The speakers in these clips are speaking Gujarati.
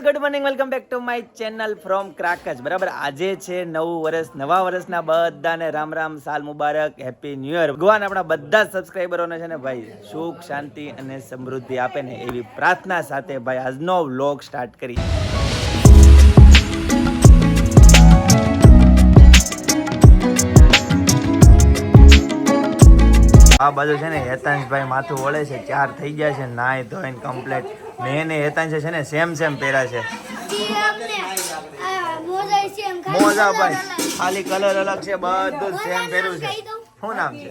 Guys, good morning, welcome back to my channel from ક્રાકચ. બરાબર, આજે છે નવું વર્ષ. નવા વર્ષના બધાને રામ રામ, સાલ મુબારક, હેપી ન્યુ યર. ભગવાન આપણા બધા જ સબસ્ક્રાઈબરોને છે ને ભાઈ સુખ, શાંતિ અને સમૃદ્ધિ આપે ને એવી પ્રાર્થના સાથે ભાઈ આજનો વ્લોગ સ્ટાર્ટ કરી. આ બાજુ છે ને હેતાંશભાઈ માથું વળે છે, 4 થઈ ગયા છે, નાય ધોઈને કમ્પ્લીટ. મેં ને હેતાંશ છે ને સેમ પહેર્યા છે. મોજા ભાઈ ખાલી કલર અલગ છે, બધું સેમ પહેર્યું છે. શું નામ છે?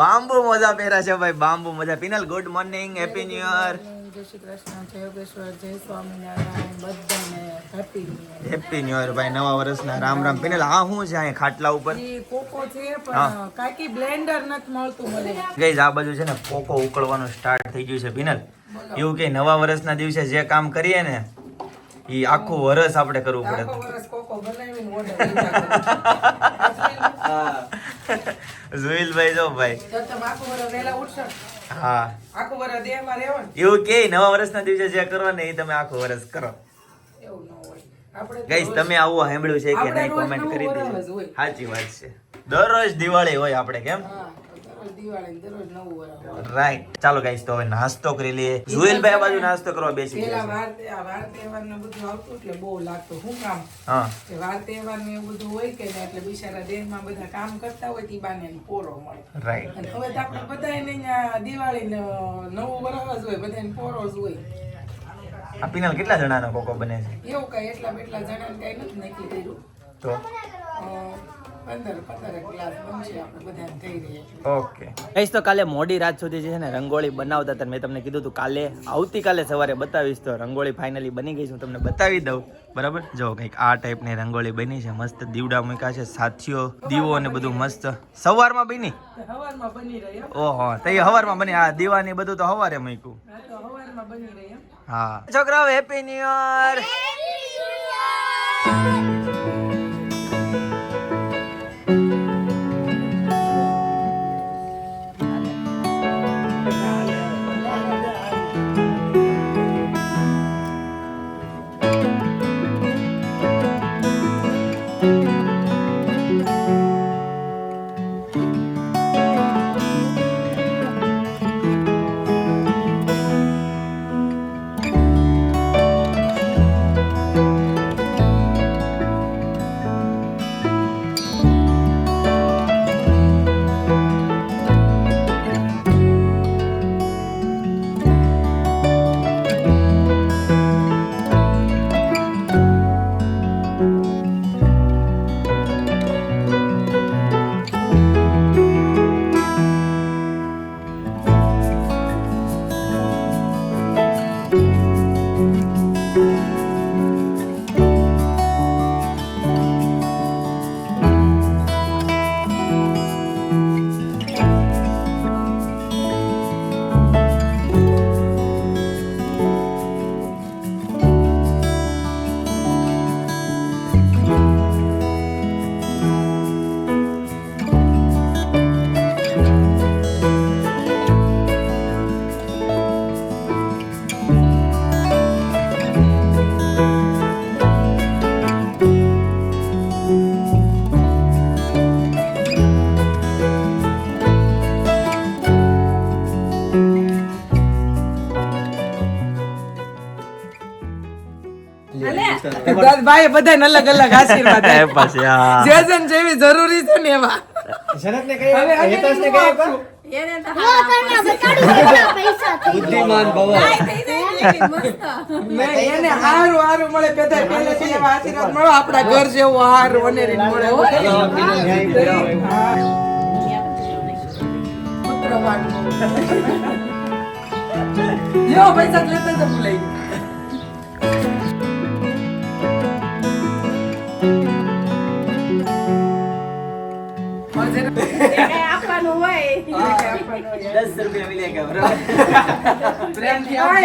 બામ્બુ મોજા પહેર્યા છે ભાઈ, બામ્બુ મોજા. Penal, good morning, happy new year. જય શ્રી કૃષ્ણ, જય યોગેશ્વર, જય સ્વામિનારાયણ, બધાને happy new year. Happy new year ભાઈ, નવા વર્ષના રામ રામ. પિનલ, આ શું છે અહીંયા ખાટલા ઉપર? કોકો છે પણ કાકી બ્લેન્ડર નથી મળતું મને. ગાઈઝ, આ બાજુ છે ને કોકો ઉકળવાનું સ્ટાર્ટ થઈ ગયું છે. પિનલ, એવું કે નવા વર્ષના દિવસે જે કામ કરીએ ને એ આખું વર્ષ આપણે કરવું પડે. ઝુઈલભાઈ જો ભાઈ, હા એવું કે નવા વર્ષના દિવસે જે કરવા ને એ તમે આખું વર્ષ કરો. ગાઈસ, તમે આવું સાંભળ્યું છે કે નહીં કોમેન્ટ કરી દેજો. સાચી વાત છે, દરરોજ દિવાળી હોય આપણે, કેમ? રાઈટ. ચાલો ગાઈસ, તો હવે નાસ્તો કરી લઈએ. ઝુઈલભાઈ આ બાજુ નાસ્તો કરવા બેસી ગયા છે. વાર તહેવાર ને બધું આવતું એટલે બહુ લાગતું. શું કામ હા, વાર તહેવાર ને એવું બધું હોય કે ને એટલે બિચારા દેશમાં બધા કામ કરતા હોય તી બાને પોરો મળે. રાઈટ. અને હવે તો આપણે બધાને અહીંયા દિવાળી ને નવું વર્ષ હોય, બધાને પોરો જ હોય. આ પિનલ કેટલા જણાનો કોકો બને છે? એવું કઈ એટલા જણાને કઈ નથી નક્કી કર્યું. તો 15 ગ્લાસ બનશે, આપણે બધાને થઈ રહી. ઓકે ગાઈસ, તો કાલે મોડી રાત સુધી છે ને રંગોળી બનાવતા હતા. મેં તમને કીધું હતું કાલે આવતીકાલે સવારે બતાવીશ. તો રંગોળી ફાઇનલી બની ગઈ છે, હું તમને બતાવી દઉં. બરાબર, જો કંઈક આ ટાઈપની રંગોળી બની છે. મસ્ત દીવડા મૂક્યા છે, સાથીઓ, દીવો ને બધું મસ્ત. સવારમાં બની? હવારમાં બની રહી. ઓહો, તો એ હવારમાં બની. આ દીવાની બધું તો હવારે મૂક્યું. હવારમાં બની રહી. હા છોકરાઓ, હેપી ન્યુ યર. ભાઈ બધાને અલગ અલગ આશીર્વાદ જેજન જેવી જરૂરી છે ને એવા. શરતને કઈ હેતાંશને કઈ આપા? એને તો બુદ્ધિમાન ભવ. એને હારું મળે, બધા પહેલેથી એવા આશીર્વાદ મળો. આપણા ઘર જેવું હારું અનેરી મળે. પુત્રવાન યો પૈસા લેતા જ ભૂલાઈ ગયું.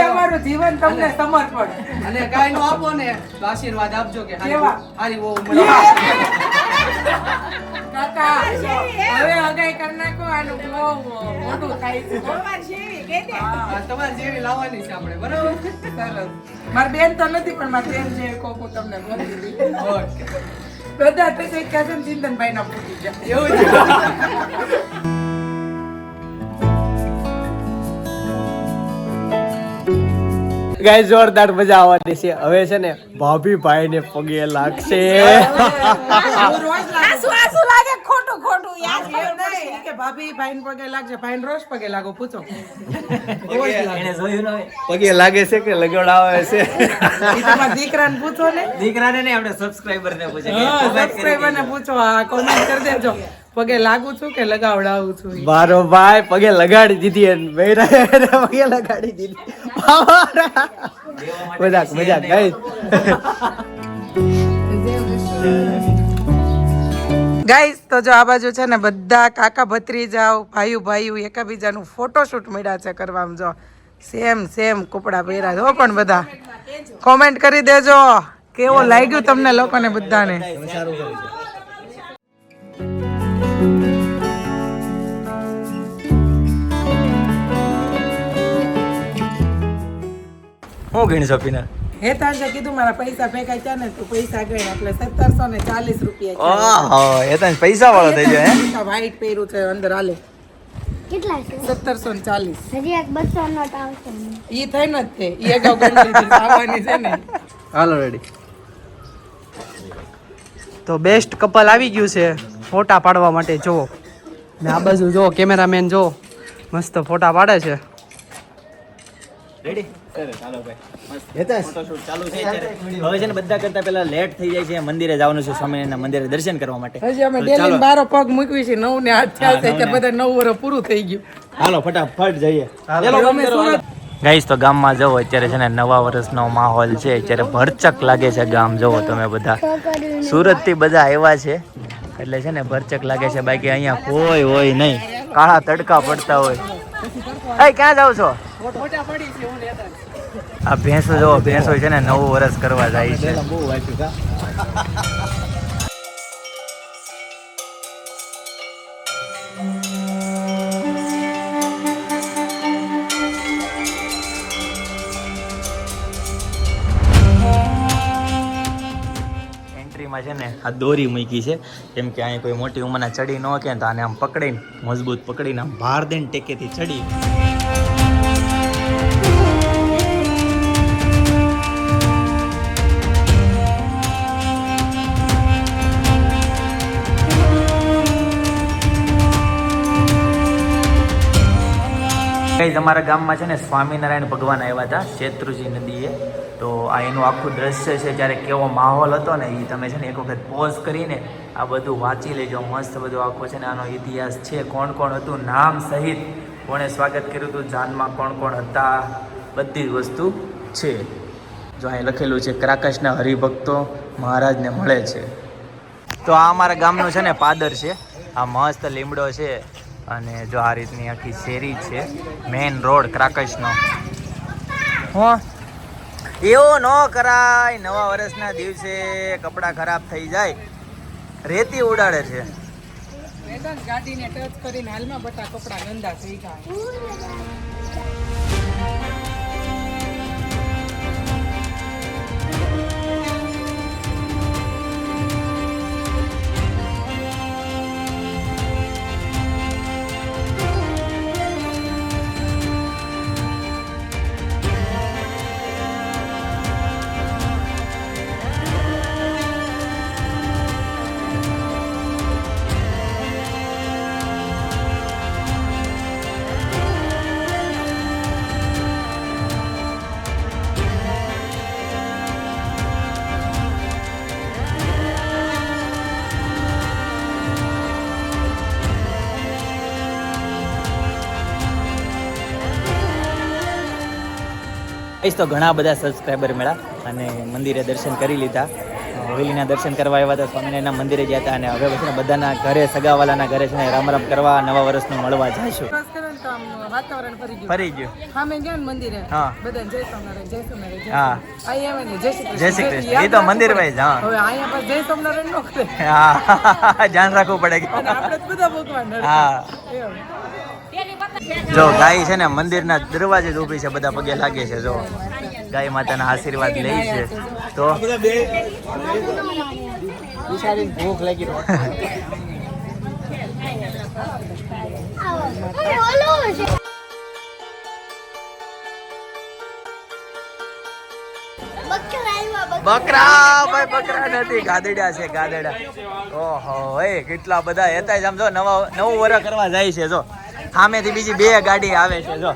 અમારું જીવન તમને સમર્પણ. અને કાઈ નો આપો ને તો આશીર્વાદ આપજો કે હારી બહુ કાકા હવે અગાઈ કરી નાખો, આનું બહુ મોટું થાય છે. હા, તમારી જેવી લાવવાની છે આપણે, બરાબર? સરસ. મારી બેન તો નથી પણ મારી બેન છે કોક હું તમને બોલી દીધી. ઓકે. બધા તો કઈ કહે છે ચિંતનભાઈ ના પૂછી ગયા. એવું છે. ગાઈસ જોરદાર મજા આવવાની છે. હવે છે ને ભાભી ભાઈ ને પગે લાગશે. આસુ લાગે ખોટું ખોટું યાર એમ નહીં કે ભાભી ભાઈન પગે લાગશે ભાઈન રોજ પગે લાગો પૂછો. એને જોયું ન હોય. પગે લાગે છે કે લગાડાવે છે? ઈ તમારા દીકરાને પૂછો ને. દીકરાને નહીં, આપણે સબસ્ક્રાઇબર ને પૂછે કે હા, comment કરી સબસ્ક્રાઇબર ને પૂછો, આ કોમેન્ટ કરી દેજો પગે લાગુ છું કે લગાવડાવું છું ઈ. મારો ભાઈ પગે લગાડી દીધી અને બૈરાએ એને પગે લગાડી દીધી. મજાક મજાક ગાઈસ. ગાઈસ તો જો આ બાજુ છે ને બધા કાકા ભત્રીજાઓ ભાઈઓ ભાઈઓ એકાબીજાનું ફોટોશૂટ મળ્યા છે કરવામાં. જો સેમ કપડા પહેર્યા છે હો, પણ બધા કોમેન્ટ કરી દેજો કેવો લાગ્યું તમને લોકોને બધાને. હું ગણશો પીનર? હે તાંજે કીધું મારા પૈસા ભેગા થયા ને તો પૈસા ગઈ એટલે 1740 રૂપિયા ઓહો, એ તો પૈસા વાળો થઈ ગયો હે. વ્હાઈટ પહેર્યું છે અંદર હાલે કેટલા છે 1740. હજી એક 200 નોટ આવશે ઈ થઈ ન જ તે ઈ અગાઉ ગણી લીધી આવવાની છે ને. હાલો રેડી. તો બેસ્ટ કપલ આવી ગયું છે ફોટા પાડવા માટે. જો ને આ બાજુ જો કેમેરામેન જો મસ્ત ફોટા પાડે છે. રેડી? સરસ, હાલો ભાઈ. ફોટોશૂટ ચાલુ છે અત્યારે. હવે છે ને બધા કરતા પહેલા લેટ થઈ જાય છે, મંદિરે જવાનું છે, સ્વામિનારાયણના મંદિરે દર્શન કરવા માટે. હજી અમે ડેલી બારો પગ મૂકવી છે 9 ને 8 થયા છે એટલે બધા 9 વર્ષ પૂરું થઈ ગયું. હાલો ફટાફટ જઈએ. ગાઈસ તો ગામમાં જવો અત્યારે છે ને નવા વર્ષનો માહોલ છે. અત્યારે ભરચક લાગે છે ગામ. જવો તમે બધા સુરત થી બધા આવ્યા છે એટલે છે ને ભરચક લાગે છે. બાકી અહીંયા કોઈ હોય નહીં, કાળા તડકા પડતા હોય. એ ક્યાં જાવ છો? આ ભેંસો જો ભેંસો છે ને નવું વર્ષ કરવા જાય છે. એન્ટ્રીમાં છે ને આ દોરી મૂકી છે કેમ કે અહીંયા કોઈ મોટી ઉંમરના ચડી ન કે તો આને આમ પકડીને મજબૂત પકડીને આમ ભાર દઈને ટેકેથી ચડી. અમારા ગામમાં છે ને સ્વામિનારાયણ ભગવાન આવ્યા હતા શેત્રુજી નદીએ. તો આ એનું આખું દ્રશ્ય છે ત્યારે કેવો માહોલ હતો ને એ તમે છે ને એક વખત પોઝ કરીને આ બધું વાંચી લેજો. મસ્ત બધું આખો છે ને આનો ઇતિહાસ છે, કોણ કોણ હતું, નામ સહિત કોણે સ્વાગત કર્યું હતું, જાનમાં કોણ કોણ હતા, બધી જ વસ્તુ છે. જો અહીં લખેલું છે ક્રાકશના હરિભક્તો મહારાજને મળે છે. તો આ અમારા ગામનું છે ને પાદર છે. આ મસ્ત લીમડો છે અને જો આ રીતની આખી શેરી છે, મેઇન રોડ ક્રાકશનો. હો એવું ન કરાય, નવા વર્ષના દિવસે કપડાં ખરાબ થઈ જાય, રેતી ઉડાડે છે. ગાડીને ટચ કરીને હાલમાં બધા કપડા ગંદા થઈ ગયા. તો ઘણા બધા સબસ્ક્રાઈબર મળ્યા અને મંદિરે દર્શન કરી લીધા. હવેલીના દર્શન કરવા આવ્યા હતા, સ્વામિનારાયણના મંદિરે ગયા હતા અને હવે પછી બધાના ઘરે સગાવાલાના ઘરે છે ને રામ રામ કરવા નવા વર્ષનું મળવા જઈશું. વાતાવરણ ફરી ગયું. હા મેં ગયા મંદિરે. હા બધા જય સોમનારાયણ જય સોમનારાયણ. હા અહીંયા ને જય શ્રી કૃષ્ણ. એ તો મંદિર વાઇઝ. હા હવે અહીંયા પર જય સોમનારાયણ નો કરે. હા ધ્યાન રાખવું પડે કે આપણે બધા ભગવાન. હા જો ગાય છે ને મંદિરના દરવાજે જ ઊભી છે, બધા પગે લાગે છે. જો ગાય માતાના આશીર્વાદ લે છે. તો ભૂખ લાગી બકરા ભાઈ, બકરા નથી, ગાદડા છે, ગાદડા. ઓહો એ કેટલા બધા હતા જ. આમ જો નવું વરસ કરવા જાય છે. જો સામેથી બીજી 2 ગાડી આવે છે. જો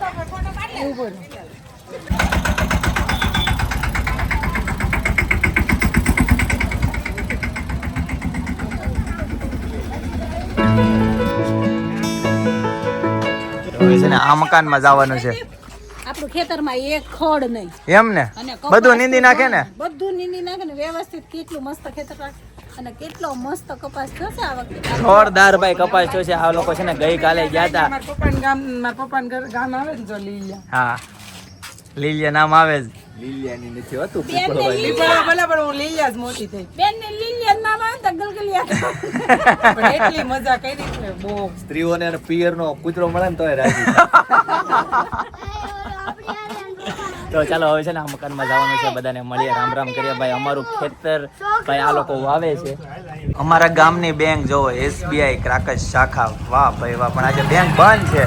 છે ને આ મકાનમાં જવાનું છે. આપણું ખેતરમાં એક ખડ નહીં. એમ ને બધું નીંદી નાખે ને, બધું નીંદી નાખે ને વ્યવસ્થિત. કેટલું મસ્ત ખેતર અને કેટલો મસ્ત કપાસ થશે આ વખતે. જોરદાર ભાઈ કપાસ તો છે. આ લોકો છે ને ગઈકાલે ગયા હતા. મારા પપ્પાનું ગામ આવે ને જો લીલિયા. હા લીલિયા નામ આવે જ. બરાબર હું લીલિયા જ મોટી થઈ. બેન ને લીલિયા નામ આવે તો ગલગલિયા. પણ એટલી મજા કરી છે બહુ. સ્ત્રીઓને અને પિયરનો કૂતરો મળે ને તોય રાજી. તો ચાલો હવે છે ને આ મકાનમાં જવાનું છે. બધાને મળીએ, રામ રામ કરીએ. ભાઈ અમારું ખેતર ભાઈ આ લોકો વાવે છે. અમારા ગામની બેંક જોવો, SBI ક્રાકસ શાખા. વાહ ભાઈ વાહ. પણ આજે બેંક બંધ છે.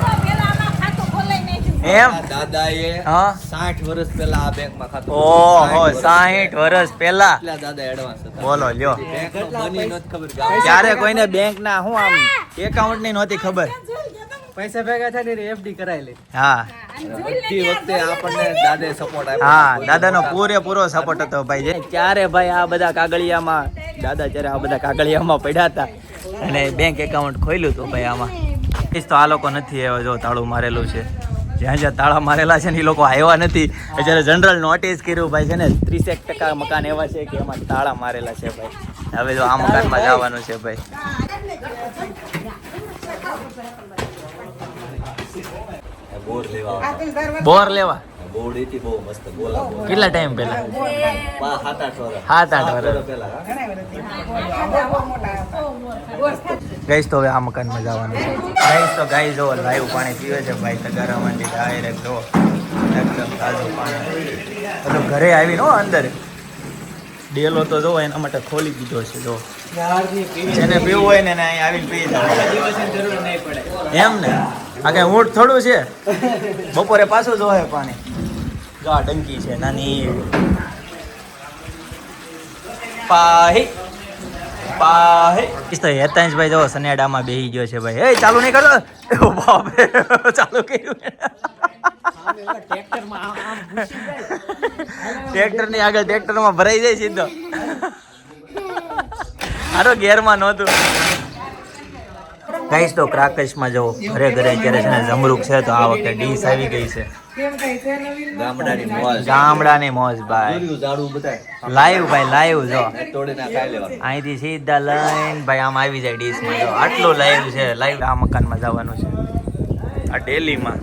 એમ દાદાએ હા 60 વર્ષ પહેલા આ બેંકમાં ખાતું. ઓહો 60 વર્ષ પહેલા. એટલા દાદા એડવાન્સ હતા. બોલો લ્યો. બેંકનો બની નહોતી ખબર. ત્યારે કોઈને બેંક ના હું આમ એકાઉન્ટ ની નહોતી ખબર. પૈસા ભેગા થાય ને FD કરાવી લે. હા બધી વખતે આપણને દાદાએ સપોર્ટ આપ્યો. હા દાદાનો પૂરેપૂરો સપોર્ટ હતો ભાઈ. જે ત્યારે ભાઈ આ બધા કાગળિયામાં દાદા જ્યારે આ બધા કાગળિયામાં પડ્યા હતા અને બેંક એકાઉન્ટ ખોલ્યું હતું ભાઈ આમાં. તો આ લોકો નથી આવ્યો. જો તાળું મારેલું છે. જ્યાં જ્યાં તાળા મારેલા છે ને એ લોકો આવ્યા નથી. જ્યારે જનરલ નોટિસ કર્યું ભાઈ છે ને 30% મકાન એવા છે કે એમાં તાળા મારેલા છે ભાઈ. હવે જો આ મકાનમાં જવાનું છે ભાઈ. બોર લેવા બોર્ડ હતી બહુ મસ્ત. બોલા બોર્ડ. કેટલા ટાઈમ પહેલા? 7-8 વર્ષ ગઈશ. તો હવે આ મકાનમાં જવાનું છે ગઈશ. તો ગાય જો લાઈવ પાણી પીવે છે ભાઈ. તગારા માંડી ડાયરેક્ટ જો એકદમ તાજું પાણી. બધું ઘરે આવીને અંદર ડેલો તો જો એના માટે ખોલી દીધો છે. જો જેને પીવું હોય ને અહીં આવીને પી જાય. એમ ને આ કઈ ઊંટ થોડું છે. બપોરે પાછું જોવે પાણી. જો આ ટંકી છે નાની. પાહી પાહી. તો હેતાંશભાઈ જો સનેડામાં બેહી ગયો છે ભાઈ. એ ચાલુ નહીં કરતો. બાપ રે ચાલુ કર્યું. ટ્રેક્ટર ની આગળ ટ્રેક્ટરમાં ભરાઈ જાય સીધો. આરો ગેરમાં નહોતું. ગાઈસ તો ક્રાકસમાં જવો ઘરે ઘરે અત્યારે છે ને જમરૂક છે. તો આ વખતે ડીશ આવી ગઈ છે. ગામડાની મોજ. ગામડાની મોજ ભાઈ. ઝાડુ બતાય. લાઈવ ભાઈ લાઈવ જો તોડીને ખાઈ લેવાનું. અહીંથી સીધા લઈને ભાઈ આમ આવી જાય ડીશમાં. જો આટલું લાઈવ છે. લાઈવ આ મકાનમાં જવાનું છે. આ ડેલીમાં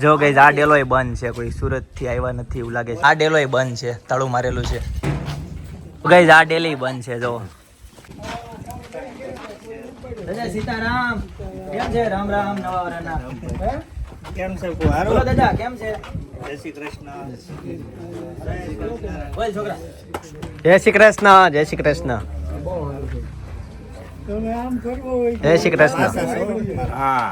જો ગઈ આ ડેલોય બંધ છે. કોઈ સુરતથી આવ્યા નથી એવું લાગે છે. આ ડેલોય બંધ છે. તાળું મારેલું છે. ગઈ આ ડેલી બંધ છે. જો દાદા સીતારામ કેમ છે? રામ રામ. નવા વરાના કેમ છે? બોલો દાદા કેમ છે? જય શ્રી કૃષ્ણ. બોલ છોકરા. જય શ્રી કૃષ્ણ. જય શ્રી કૃષ્ણ. જય શ્રી કૃષ્ણ. હા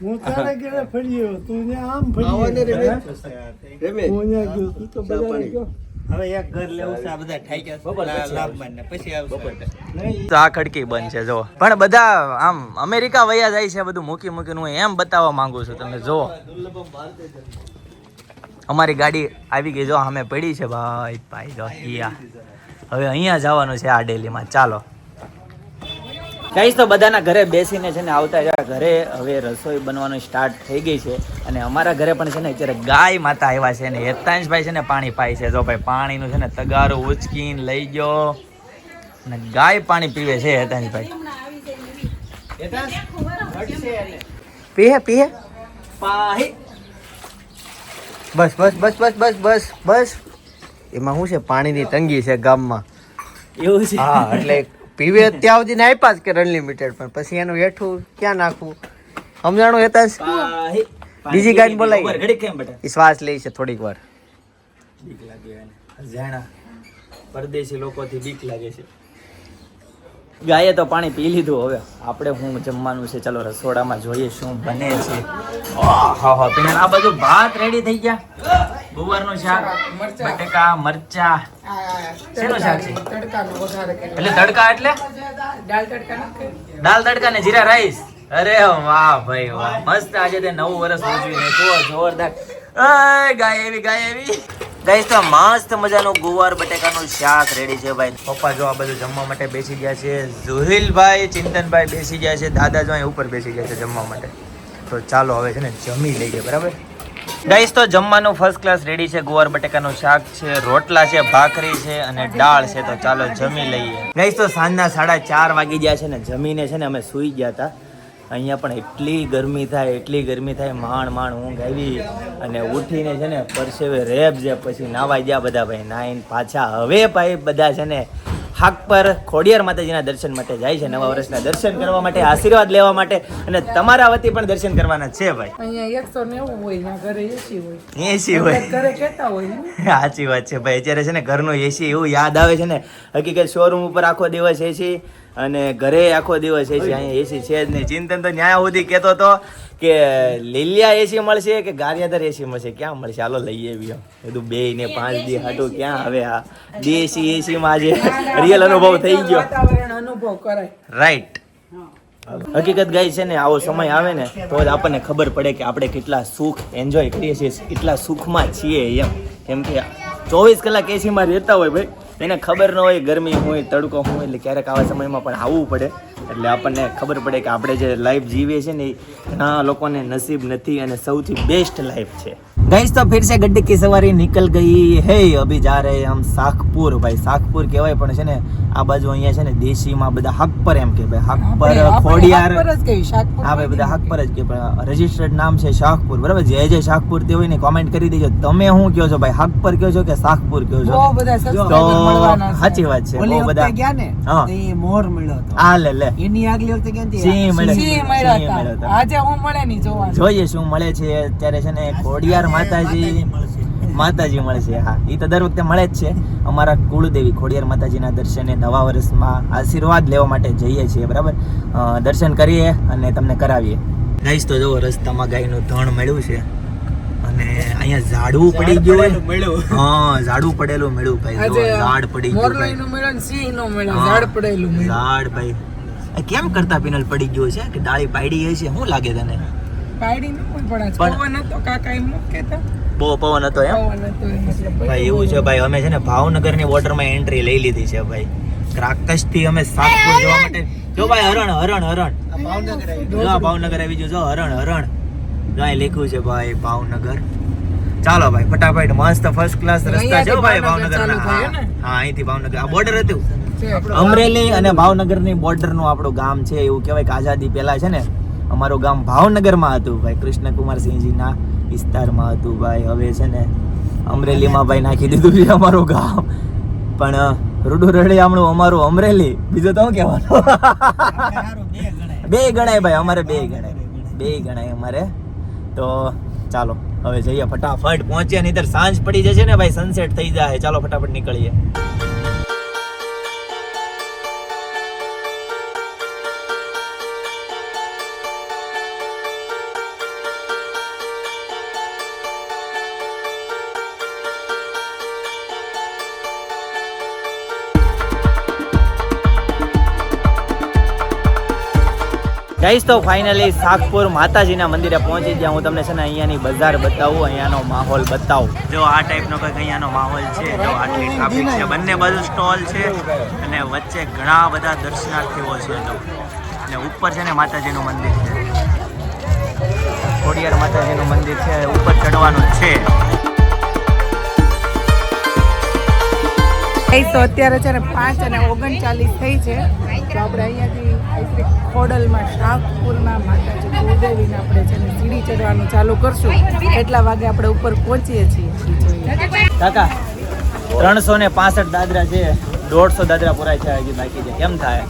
હું તારે ઘરે ફર્યો તું આમ ફર્યો હું ત્યાં ગયો તું તો બધા ગયો. હવે એક ઘર લેવું છે. આ બધા ઠાઈ ગયા લાભમાં ને પછી આવશે. તો આ ખડકી બંધ છે. જો પણ બધા આમ અમેરિકા વયા જાય છે. બધું મૂકી મૂકીને હું એમ બતાવવા માંગુ છું. તમે જો અમારી ગાડી આવી ગઈ. જો અમે પડી છે ભાઈ. ભાઈ જો અહીંયા હવે અહીંયા જવાનું છે આ ડેલીમાં. ચાલો કહીશ તો બધાના ઘરે બેસીને છે ને આવતા રહ્યા ઘરે. હવે રસોઈ બનવાનું સ્ટાર્ટ થઈ ગઈ છે. અને અમારા ઘરે પણ છે ને અત્યારે ગાય માતા આવ્યા છે. ને હેતાંશભાઈ છે ને પાણી પાય છે. જો ભાઈ પાણીનું છે ને તગારું ઉચકીને લઈ ગયો અને ગાય પાણી પીવે છે હેતાંશભાઈ. પીહે પીહે પાહી. બસ બસ બસ બસ બસ બસ બસ. એમાં શું છે પાણીની તંગી છે ગામમાં. એવું છે. હા એટલે પીવે ત્યાં સુધી આપ્યા જ કે અનલિમિટેડ, પણ પછી એનું હેઠું ક્યાં નાખવું સમજાણું હેતા બીજી ગાય બોલાવી ઘડી કેમ બેટા એ શ્વાસ લે છે થોડીક વાર. બીક લાગે એને જાણા પરદેશી લોકોથી બીક લાગે છે. ગાયે તો પાણી પી લીધું, હવે આપણે શું જમવાનું છે ચાલો રસોડામાં જોઈએ શું બને છે. હા પીને આ બધું ભાત રેડી થઈ ગયા, ગુવારનું શાક, બટેકા, મરચા. શેનું શાક છે? એટલે તડકા એટલે દાલ તડકા ને જીરા રાઈસ. અરે વાહ ભાઈ વાહ, મસ્ત. આજે તે 9 વર્ષ ઉજવીને તો જોરદાર. ગાય એવી ગાઈસ તો મસ્ત મજાનું ગુવાર બટેકાનું શાક રેડી છે ભાઈ. પપ્પા જો આ બધું જમવા માટે બેસી ગયા છે, ઝુહિલભાઈ, ચિંતનભાઈ બેસી ગયા છે, દાદા જો અહીં ઉપર બેસી ગયા છે જમવા માટે. તો ચાલો હવે છે ને જમી લઈએ, બરાબર ગાઈસ. તો જમવાનું ફર્સ્ટ ક્લાસ રેડી છે, ગુવાર બટેકાનું શાક છે, રોટલા છે, ભાખરી છે અને દાળ છે. તો ચાલો જમી લઈએ ગાઈસ. તો સાંજના 4:30 વાગી ગયા છે ને જમીને છે ને અમે સૂઈ ગયા હતા. અહીંયા પણ એટલી ગરમી થાય, માંડ ઊંઘ આવી અને ઉઠીને છે ને પરસેવે રેબ જે પછી નાવા ગયા બધા ભાઈ. નાઈને પાછા હવે ભાઈ બધા છે ને હાક પર ખોડિયાર માતાજીના દર્શન માટે જાય છે, નવા વર્ષના દર્શન કરવા માટે, આશીર્વાદ લેવા માટે, અને તમારા વતી પણ દર્શન કરવાના છે ભાઈ. અહીંયા 190 હોય ને ઘરે એસી હોય. એસી હોય, ઘરે કેતા હોય ને. સાચી વાત છે ભાઈ. અત્યારે છે ને ઘરનું એસી એવું યાદ આવે છે ને, હકીકત શોરૂમ ઉપર આખો દિવસ એસી અને ઘરે આખો દિવસ એસી. અહીંયા એસી છે જ નહીં. ચિંતન તો ન્યાય સુધી કહેતો હતો કે લીલિયા એસી મળશે કે ગારિયાદર એસી મળશે, ક્યાં મળશે, હાલો લઈએ બી. બધું 2 ને 5 દી હાટું ક્યાં હવે આ દેશી એસીમાં આજે રિયલ અનુભવ થઈ ગયો. વાતાવરણ અનુભવ કરાય. રાઈટ. હકીકત ગાય છે ને આવો સમય આવે ને તો જ આપણને ખબર પડે કે આપણે કેટલા સુખ એન્જોય કરીએ છીએ, કેટલા સુખમાં છીએ એમ. કેમ કે 24 કલાક એસીમાં રહેતા હોય ભાઈ, એને ખબર ન હોય ગરમી હોય, તડકો હોય, એટલે ક્યારેક આવા સમયમાં પણ આવવું પડે. એટલે આપણને ખબર પડે કે આપણે જે લાઈફ જીવીએ છીએ ને એ ઘણા લોકોને નસીબ નથી અને સૌથી બેસ્ટ લાઈફ છે. गाइस तो फिर से गड्ढे की सवारी निकल गई है. अभी जा रहे हैं हम साखपुर. भाई साखपुर કહેવાય પણ છે ને આ બાજુ અહીંયા છે ને દેશીમાં બધા હક પર એમ કે ભાઈ હક પર ખોડિયાર. હા ભાઈ બધા હક પર જ કે રજિસ્ટર્ડ નામ છે શાહપુર, બરાબર. જે શાહપુર તે હોય ને કોમેન્ટ કરી દેજો તમે શું કહો છો ભાઈ, હક પર કહો છો કે શાહપુર કહો છો? બહુ બધા સબસ્ક્રાઇબર તો મળવાના છે. સાચી વાત છે, બહુ બધા ગયા ને હા એ મોર મળ્યો હતો. આ લે લે એની આગલી વખતે ક્યાંથી સિંહ મળ્યો. સિંહ મળ્યા હતા. આજે હું મળે નહીં જોવાનું. જોઈએ શું મળે છે. અત્યારે છે ને ખોડિયાર માતાજી મળશે. હા એ તો દર વખતે મળે જ છે. અમારા કુળદેવી ખોડિયાર માતાજીના દર્શને નવા વર્ષમાં આશીર્વાદ લેવા માટે જઈએ છીએ, બરાબર. દર્શન કરીએ અને તમને કરાવીએ. ગાઈસ તો જો રસ્તામાં ગાયનું ધણ મળ્યું છે અને અહીંયા ઝાડવું પડી ગયું હોય. હા ઝાડવું પડેલું મળ્યું ભાઈ. જો ઝાડ પડી ગયું ભાઈ. મોરલાઈનું મળ્યો ને સિંહનું મળ્યો. ઝાડ પડેલું મળ્યું. ઝાડ ભાઈ કેમ કરતા પિનલ પડી ગયું છે કે ડાળી પાડી છે, શું લાગે તને? પાડી ન પણ પવન હતો કાકા એમ કહેતા. બહુ પવન હતો એમ ભાઈ. એવું છે ભાઈ, અમે છે ને ભાવનગરની બોર્ડરમાં એન્ટ્રી લઈ લીધી છે ભાઈ. ક્રાકસ થી અમે સાતપુર જવા માટે જો ભાઈ હરણ ભાવનગર આવી ગયું. જો હરણ જો અહીં લખ્યું છે ભાઈ ભાવનગર. ચાલો ભાઈ ફટાફટ મસ્ત ફર્સ્ટ ક્લાસ રસ્તા છે ભાઈ ભાવનગર ના. હા અહીંથી ભાવનગર આ બોર્ડર હતું, અમરેલી અને ભાવનગરની બોર્ડર નું આપણું ગામ છે. એવું કહેવાય કે આઝાદી પહેલા છે ને અમારું ગામ ભાવનગરમાં હતું ભાઈ, કૃષ્ણકુમારસિંહજીના વિસ્તારમાં હતું ભાઈ. હવે છે ને અમરેલીમાં ભાઈ નાખી દીધું છે અમારું ગામ. પણ રૂડું રળિયામણું અમારું અમરેલી. બીજું તો શું કહેવાનું? બે ગણાય ભાઈ અમારે, બે ગણાય અમારે. તો ચાલો હવે જઈએ ફટાફટ પહોંચ્યા, નહીતર સાંજ પડી જશે ને ભાઈ, સનસેટ થઈ જાય. ચાલો ફટાફટ નીકળીએ. ગાઈસ તો ફાઇનલી સાગપુર માતાજીના મંદિરે પહોંચી ગયા. હું તમને છે ને અહીંયાની બજાર બતાવું, અહીંયાનો માહોલ બતાવું. જો આ ટાઈપનો કંઈક અહીંયાનો માહોલ છે. જો આટલી ટ્રાફિક છે, બંને બાજુ સ્ટોલ છે અને વચ્ચે ઘણા બધા દર્શનાર્થીઓ છે. જો અને ઉપર છે ને માતાજીનું મંદિર છે, ખોડિયાર માતાજીનું મંદિર છે, ઉપર ચડવાનું છે. તો અત્યારે છે ને 5:39 થઈ છે. તો આપણે અહીંયાથી ખોડલમાં શાહપુરના માતાજી કુળદેવીને આપણે છે ને સીડી ચડવાનું ચાલુ કરશું. કેટલા વાગે આપણે ઉપર પહોંચીએ છીએ જોઈએ. કાકા 365 દાદરા છે 150 દાદરા પુરાય છે હજી બાકી છે. કેમ થાય?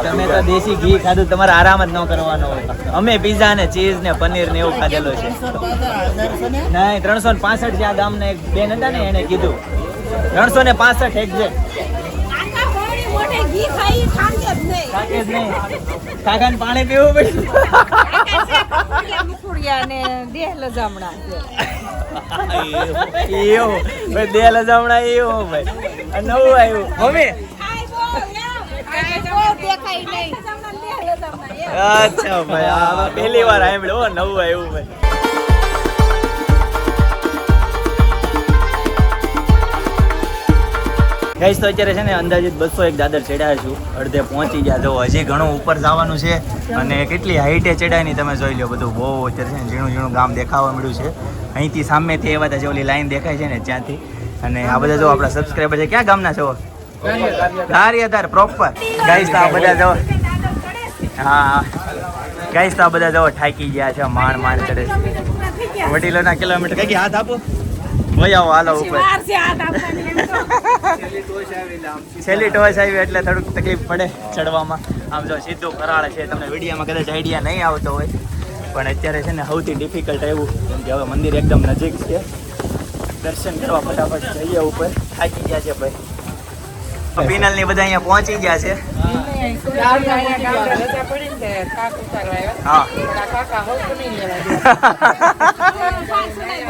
તમે તો દેશી ઘી ખાધું, તમારે આરામ જ ન કરવાનો હોય. અમે પીઝા ને ચીઝ ને પનીર ને એવું ખાધેલું છે. નહીં, 365 છે આ ગામને. એક બેન હતા ને એને કીધું 365 એક્ઝેક્ટ. આખા મોડી મોટે ઘી ખાઈ ખાંગે જ નહીં. કાકે જ નહીં. કાકાને પાણી પીવું પડ્યું. મુખુડિયા ને દેહ લજામણા એવું ભાઈ, બે લજામણા એવું ભાઈ. આ નવું આવ્યું મમ્મી. દેખાય નહીં. અચ્છા ભાઈ, આ પહેલી વાર સાંભળ્યું નવું આવ્યું ભાઈ. ગાઈસ તો અત્યારે છે ને અંદાજિત 201 દાદર ચડ્યા છું, અડધે પહોંચી ગયા. જો હજી ઘણું ઉપર જવાનું છે અને કેટલી હાઈટે ચડાય ની તમે જોઈ લો. બધું બહુ અત્યારે છે ને ઝીણું ઝીણું ગામ દેખાવા મળ્યું છે. અહીંથી સામેથી એવા જે ઓલી લાઈન દેખાય છે ને ત્યાંથી. અને આ બધા જો આપણા સબસ્ક્રાઈબર છે. ક્યાં ગામના છો? ગારિયાધાર પ્રોપર. ગાઈસ તો આ બધા જો, હા ગાઈસ તો આ બધા જો થાકી ગયા છે, માંડ માંડ ચડે છે. વડીલોના કિલોમીટર કઈ હાથ આપો ભાઈ, આવો હાલો ઉપર. છેલ્લી ટોચ આવી એટલે થોડુંક તકલીફ પડે ચડવામાં. આમ જો સીધું કરાળ છે, તમને વિડીયોમાં કદાચ આઈડિયા નહીં આવતો હોય, પણ અત્યારે છે ને સૌથી ડિફિકલ્ટ આવ્યું કેમ કે હવે મંદિર એકદમ નજીક છે. દર્શન કરવા ફટાફટ જઈએ ઉપર. થાકી ગયા છે ભાઈ. પિનલ ની બધા અહીંયા પહોંચી ગયા છે. હા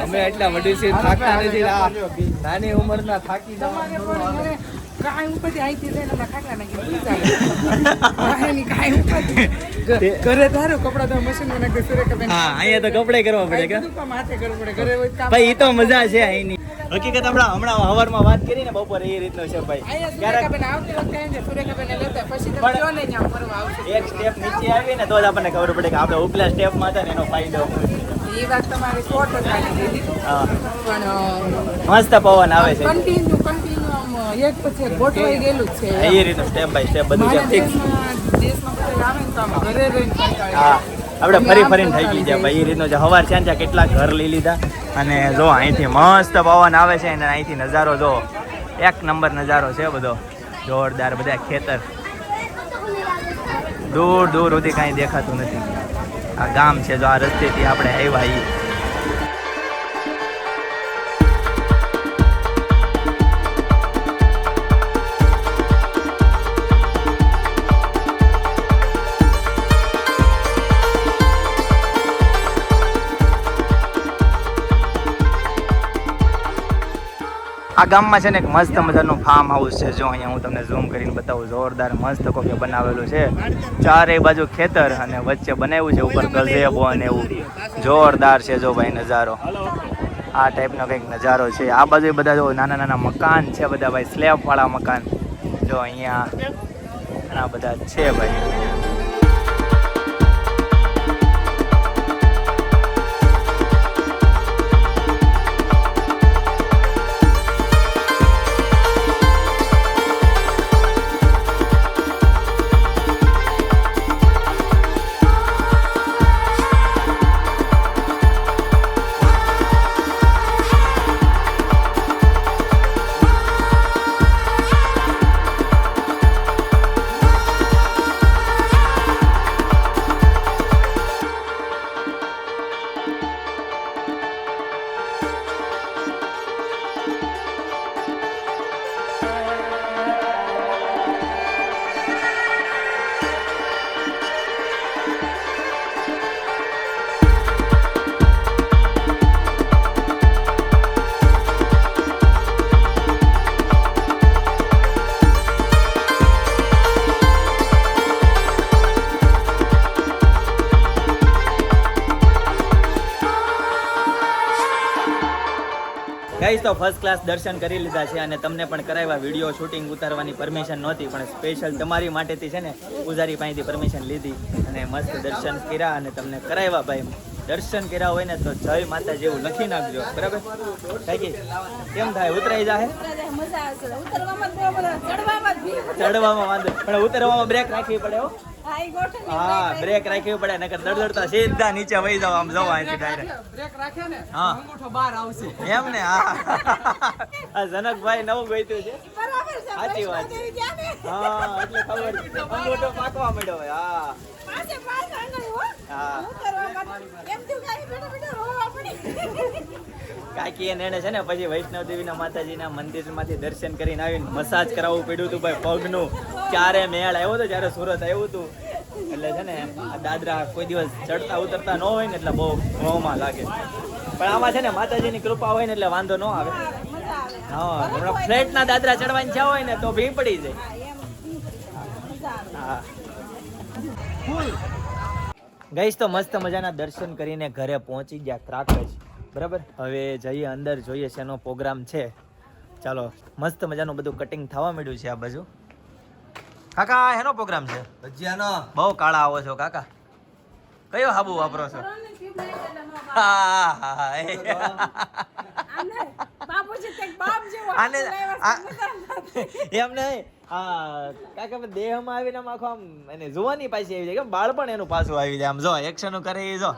અમે એટલા વડી છે થાકતા નથી. નાની ઉંમરના થાકી જવાનું. કાંઈ ઉપરથી આઈથી લઈને અમે ખાટલા નાખી ઘરે ધારો કપડા તો મશીન માં નાખી સુરેખાબેન. હા, અહીંયા તો કપડે કરવા પડે કે માથે કરવું પડે. ઘરે હોય કામ ભાઈ, એ તો મજા છે અહીંની. હકીકત હમણાં હવારમાં વાત કરી ને બપોરે એ રીતનું છે ભાઈ. અહીંયા સુરેખાબેન આવતી વખતે આવીને સુરેખાબેને લેતા પછી તમે પણ- કયો ને ત્યાં ફરવા આવશે. એક સ્ટેપ નીચે આવીએ ને તો જ આપણને ખબર પડે કે આપણે ઉપલા સ્ટેપમાં હતા ને એનો ફાયદો. એ વાત તમારી 100% દીધી. હા, પણ મસ્ત પવન આવે છે. કન્ટિન્યુ એક પછી એક ગોઠવાઈ ગયેલું જ છે. એ રીતનું સ્ટેપ બાય સ્ટેપ બધું છે ફિક્સ. દેશમાં બધા આવે ને તો આમ ઘરે રહીને કંટાળી હા, આપણે ફરી ફરીને થઈ ગઈ છે ભાઈ. એ રીતનું છે. હવાર છે ત્યાં કેટલા ઘર લઈ લીધા અને જો અહીંથી મસ્ત પવન આવે છે અને અહીંથી નજારો જો એક નંબર નજારો છે બધો જોરદાર. બધા ખેતર દૂર દૂર સુધી કાંઈ દેખાતું નથી. આ ગામ છે જો આ રસ્તેથી આપણે આવ્યા ઈ. આ ગામમાં છે ને એક મસ્ત મજાનું ફાર્મ હાઉસ છે. જો અહીંયા હું તમને ઝૂમ કરીને બતાવું. જોરદાર મસ્ત કોકે બનાવેલું છે. ચારે બાજુ ખેતર અને વચ્ચે બનાવ્યું છે ઉપર ગઝેબો અને એવું. જોરદાર છે જો ભાઈ નજારો. આ ટાઈપનો કંઈક નજારો છે. આ બાજુ બધા જો નાના નાના મકાન છે બધા ભાઈ, સ્લેબ વાળા મકાન. જો અહીંયા ઘણા બધા છે ભાઈ. ગાઈસ તો ફર્સ્ટ ક્લાસ દર્શન કરી લીધા છે અને તમને પણ કરાવ્યા. વિડીયો શૂટિંગ ઉતારવાની પરમિશન નહોતી પણ સ્પેશિયલ તમારી માટેથી છે ને પૂજારી પાસેથી પરમિશન લીધી અને મસ્ત દર્શન કર્યા અને તમને કરાવ્યા ભાઈ. દર્શન કર્યા હોય ને તો જય માતા જેવું લખી નાખજો, બરાબર? કાકી કેમ થાય? ઉતરાઈ જાય? મજા આવશે. ઉતરવામાં જ બહુ બધા, ચડવામાં જ ભીડ. ચડવામાં વાંધો પણ ઉતરવામાં બ્રેક રાખવી પડે હો. હા, ઈ ગોઠવણી હા, બ્રેક રાખવી પડે નકર દડદડતા સીધા નીચે વહી જાવ. આમ જવા અહીંથી ડાયરેક્ટ બ્રેક રાખે ને હા અંગૂઠો બહાર આવશે. એમ ને. હા, આ જનકભાઈ નવું ગોઈતું છે. બરાબર છે, સાચી વાત છે. હા એટલે ખબર અંગૂઠો પાકવા માંડ્યો હોય. હા હા કાકી એને છે ને પછી વૈષ્ણવ દેવીના માતાજીના મંદિરમાંથી દર્શન કરીને આવીને મસાજ કરાવવું પડ્યું હતું ભાઈ પગનું. ક્યારે મેળ આવ્યો હતો જ્યારે સુરત આવ્યું હતું એટલે છે ને આ દાદરા કોઈ દિવસ ચડતા ઉતરતા ન હોય ને એટલે બહુ મોંમાં લાગે. પણ આમાં છે ને માતાજીની કૃપા હોય ને એટલે વાંધો ન આવે. હા ફ્લેટના દાદરા ચડવાની જ્યાં હોય ને તો ભી પડી જાય. હા ગઈશ તો મસ્ત મજાના દર્શન કરીને ઘરે પહોંચી ગયા ક્રાકજ. બરાબર હવે જઈએ અંદર જોઈએ શેનો પ્રોગ્રામ છે. ચાલો મસ્ત મજાનું બધું કટિંગ થવા માંડ્યું છે આ બાજુ. કાકા હેનો પ્રોગ્રામ છે? ભજીયાનો. બહુ કાળા આવો છો કાકા. કયો હાબુ વાપરો છો? હા હા આને એમ નહીં. હા કાકા દેહમાં આવીને આમ આખો આમ એને જોવાની પાછી આવી જાય કે બાળપણ એનું પાછું આવી જાય. આમ જો એક્શન કરે એ જો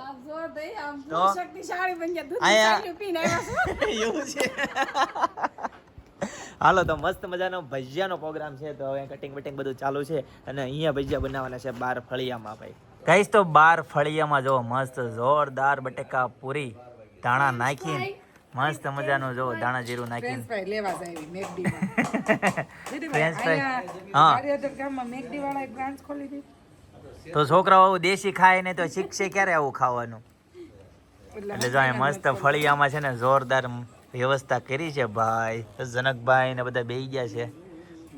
એવું છે. હાલો તો મસ્ત મજાનો ભજીયાનો પ્રોગ્રામ છે તો હવે કટિંગ બટિંગ બધું ચાલુ છે અને અહીંયા ભજીયા બનાવવાના છે 12 ફળિયામાં ભાઈ. કહીશ તો 12 ફળિયામાં જો મસ્ત જોરદાર બટેકા પૂરી ધાણા નાખીને મસ્ત મજાનું જો દાણા જીરું નાખીને લેવા જાય મેકડીમાં ફ્રેન્ચ ફ્રાઈ. હા ગામમાં મેકડી વાળા એક બ્રાન્ચ ખોલી હતી તો છોકરાઓ આવું દેશી ખાય ને તો શીખશે ક્યારે આવું ખાવાનું. એટલે જો અહીં મસ્ત ફળિયામાં છે ને જોરદાર વ્યવસ્થા કરી છે ભાઈ. જનકભાઈ ને બધા બેહી ગયા છે.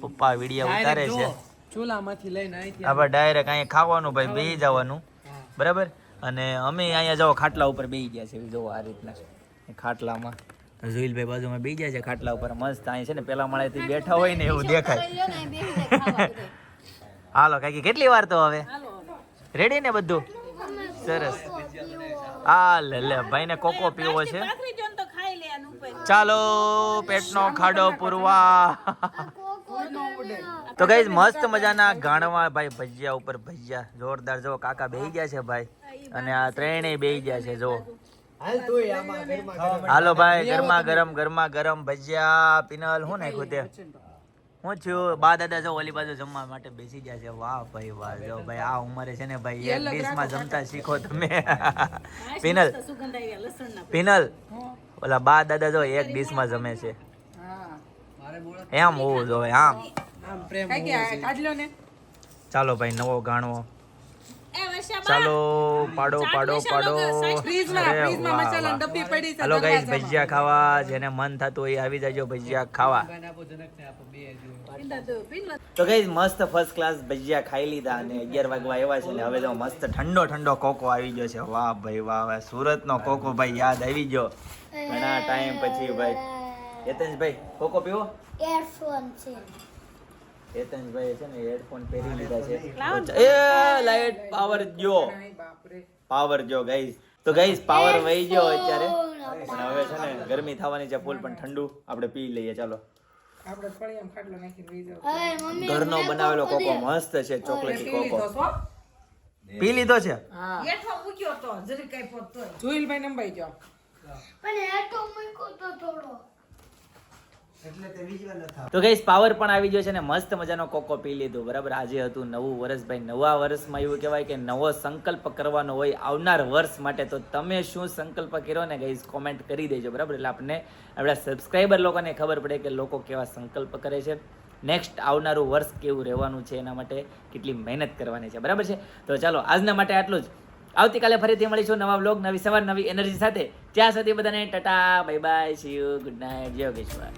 પપ્પા વિડીયો ઉતારે છે. ચૂલામાંથી લઈને અહીંથી આપણે ડાયરેક્ટ અહીંયા ખાવાનું ભાઈ બેહી જવાનું. બરાબર અને અમે અહીંયા જો ખાટલા ઉપર બેહી ગયા છે. જો આ રીતના ખાટલામાં જોઈલભાઈ બાજુમાં બેહી ગયા છે ખાટલા ઉપર મસ્ત. અહીં છે ને પેલા માળેથી બેઠા હોય ને એવું દેખાય. હાલો કાકી કેટલી વાર તો હવે રેડી ને બધું સરસ. આ લે ભાઈ ને કોકો પીવો છે. ચાલો પેટનો ખાડો પૂરવા. તો ગાઈઝ મસ્ત મજાના ગાણવા ભાઈ ભજીયા ઉપર ભજીયા જોરદાર. જો કાકા બેહી ગયા છે ભાઈ અને આ ત્રણેય બેહી ગયા છે. જો હાલો ભાઈ ગરમા ગરમ ભજીયા. પિનલ હું નાખ્યું તે હું થયું બા દાદા જો ઓલી બાજુ જમવા માટે બેસી ગયા છે. વાહ ભાઈ વાહ. જો ભાઈ આ ઉંમરે છે ને ભાઈ એક ડીશમાં જમતા શીખો તમે. પિનલ ઓલા બા દાદા જો એક ડીશમાં જમે છે એમ હોવું જોઈએ. આમ ચાલો ભાઈ નવો ગાણવો. ચાલો પાડો પાડો પાડો. હાલો ગાઈસ ભજીયા ખાવા જેને મન થતું હોય આવી જાજો ભજીયા ખાવા. તો ગાઈસ મસ્ત ફર્સ્ટ ક્લાસ ભજીયા ખાઈ લીધા અને 11 વાગવા આવ્યા છે ને હવે જો મસ્ત ઠંડો ઠંડો કોકો આવી ગયો છે. વાહ ભાઈ વાહ. સુરતનો કોકો ભાઈ યાદ આવી ગયો ઘણા ટાઈમ પછી ભાઈ. હેતનભાઈ કોકો પીવો? એરફોન છે હેતનભાઈ છે ને હેડફોન પહેરી લીધા છે. એ લાઈટ પાવર ગયો. પાવર ગયો ગાઈસ. તો ગાઈસ પાવર વહી ગયો અત્યારે અને હવે છે ને ગરમી થવાની છે ફૂલ પણ ઠંડુ આપણે પી લઈએ. ચાલો ઘરનો બનાવેલો કોકો મસ્ત છે. ચોકલેટી કોકો પી લીધો છે. જોઈલભાઈ નંબાઈ જાઓ પણ હેઠો મૂકો તો થોડો. તો ગાઈસ પાવર પણ આવી ગયો છે ને મસ્ત મજાનો કોકો પી લીધો. બરાબર આજે હતું નવું વર્ષ ભાઈ. નવા વર્ષમાં એવું કહેવાય કે નવો સંકલ્પ કરવાનો હોય આવનાર વર્ષ માટે. તો તમે શું સંકલ્પ કર્યો ને ગાઈસ કોમેન્ટ કરી દેજો. બરાબર એટલે આપણે આપણા સબસ્ક્રાઈબર લોકોને ખબર પડે કે લોકો કેવા સંકલ્પ કરે છે. નેક્સ્ટ આવનારું વર્ષ કેવું રહેવાનું છે એના માટે કેટલી મહેનત કરવાની છે. બરાબર છે. તો ચાલો આજના માટે આટલું જ. આવતીકાલે ફરીથી મળીશું નવા વ્લોગ નવી સવાર નવી એનર્જી સાથે. ત્યાં સુધી બધાને Tata bye bye see you good night જય યોગેશ્વર.